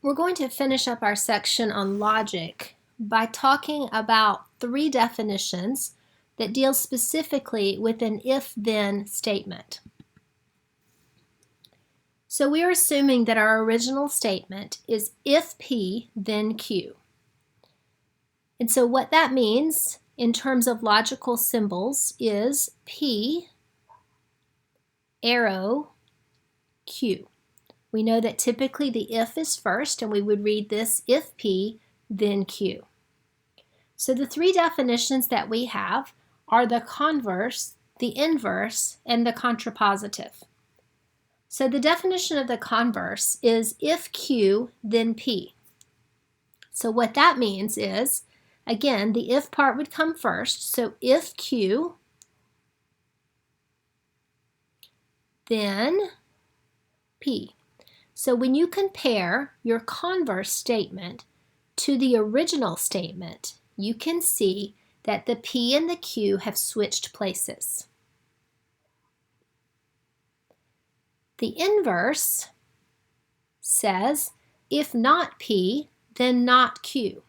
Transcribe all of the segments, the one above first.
We're going to finish up our section on logic by talking about 3 definitions that deal specifically with an if-then statement. So we are assuming that our original statement is if P, then Q. And so what that means in terms of logical symbols is P, arrow, Q. We know that typically the if is first, and we would read this if P, then Q. So the 3 definitions that we have are the converse, the inverse, and the contrapositive. So the definition of the converse is if Q, then P. So what that means is, again, the if part would come first. So if Q, then P. So when you compare your converse statement to the original statement, you can see that the P and the Q have switched places. The inverse says, if not P, then not Q.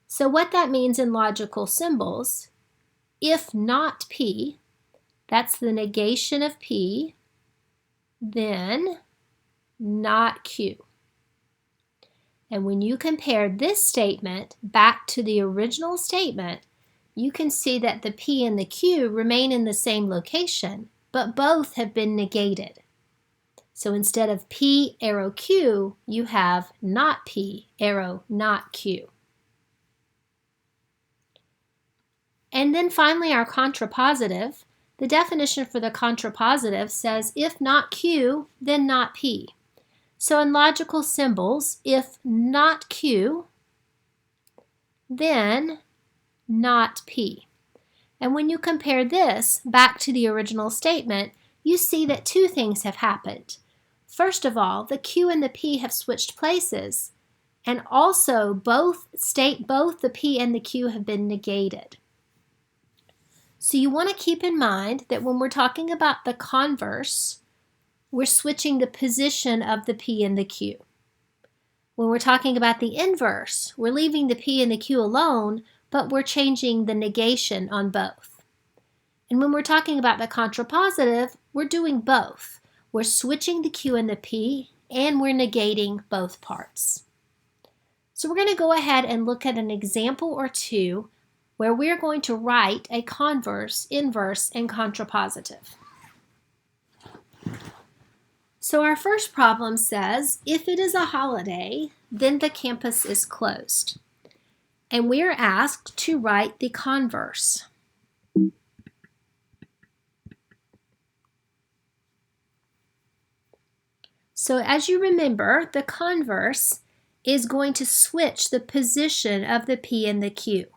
So what that means in logical symbols, if not P, that's the negation of P, then not Q. And when you compare this statement back to the original statement, you can see that the P and the Q remain in the same location, but both have been negated. So instead of P, arrow, Q, you have not P, arrow, not Q. And then finally our contrapositive. The definition for the contrapositive says if not Q, then not P. So in logical symbols, if not Q, then not P. And when you compare this back to the original statement, you see that 2 things have happened. First of all, the Q and the P have switched places, and also both the P and the Q have been negated. So you want to keep in mind that when we're talking about the converse, we're switching the position of the P and the Q. When we're talking about the inverse, we're leaving the P and the Q alone, but we're changing the negation on both. And when we're talking about the contrapositive, we're doing both. We're switching the Q and the P, and we're negating both parts. So we're going to go ahead and look at an example or 2 where we're going to write a converse, inverse, and contrapositive. So our first problem says, if it is a holiday, then the campus is closed. And we are asked to write the converse. So as you remember, the converse is going to switch the position of the P and the Q.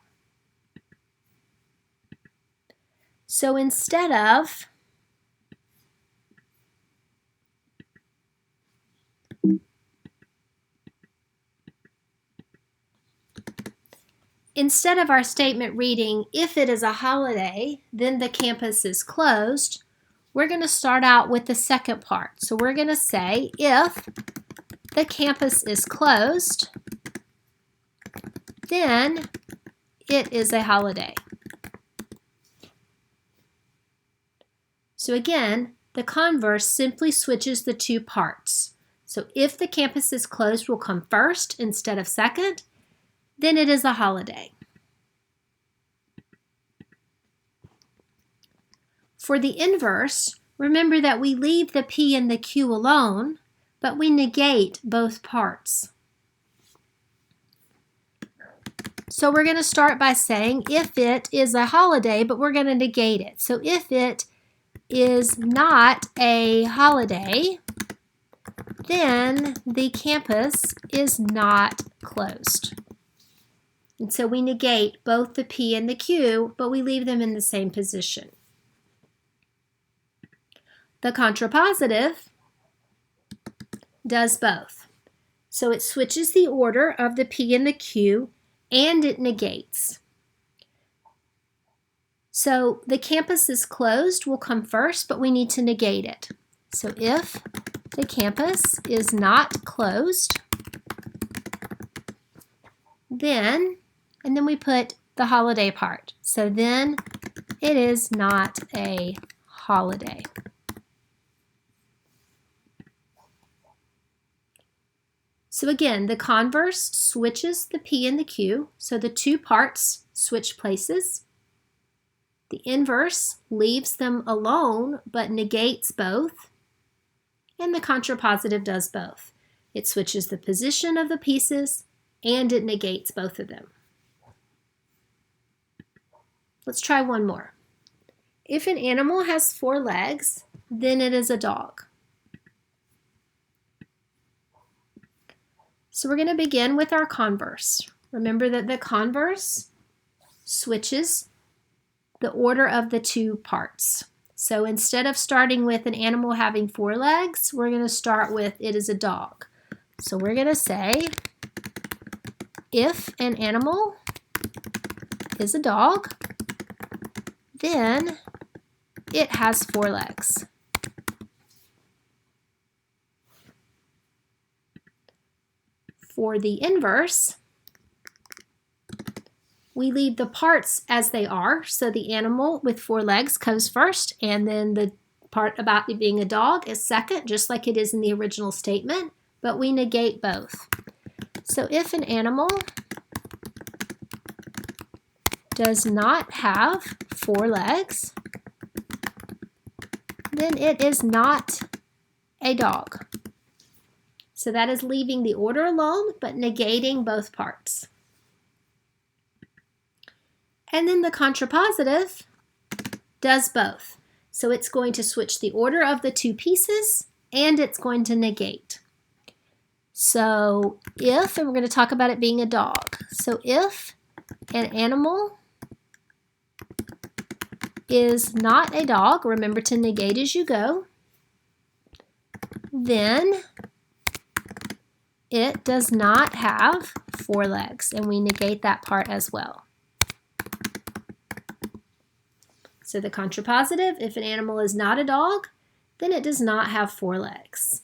So instead of our statement reading, if it is a holiday, then the campus is closed, we're going to start out with the second part. So we're going to say, if the campus is closed, then it is a holiday. So again, the converse simply switches the 2 parts. So if the campus is closed will come first instead of second, then it is a holiday. For the inverse, remember that we leave the P and the Q alone, but we negate both parts. So we're going to start by saying if it is a holiday, but we're going to negate it. So if it is not a holiday, then the campus is not closed. And so we negate both the P and the Q, but we leave them in the same position. The contrapositive does both. So it switches the order of the P and the Q, and it negates. So the campus is closed will come first, but we need to negate it. So if the campus is not closed, then, and then we put the holiday part. So then it is not a holiday. So again, the converse switches the P and the Q, so the two parts switch places. The inverse leaves them alone but negates both. And the contrapositive does both. It switches the position of the pieces and it negates both of them. Let's try one more. If an animal has 4 legs, then it is a dog. So we're going to begin with our converse. Remember that the converse switches the order of the two parts. So instead of starting with an animal having 4 legs, we're going to start with it is a dog. So we're going to say, if an animal is a dog, then it has 4 legs. For the inverse, we leave the parts as they are. So the animal with 4 legs comes first, and then the part about it being a dog is second, just like it is in the original statement, but we negate both. So if an animal does not have 4 legs, then it is not a dog. So that is leaving the order alone, but negating both parts. And then the contrapositive does both. So it's going to switch the order of the two pieces, and it's going to negate. So if, and we're going to talk about it being a dog. So if an animal is not a dog, remember to negate as you go, then it does not have 4 legs, and we negate that part as well. So the contrapositive, if an animal is not a dog, then it does not have 4 legs.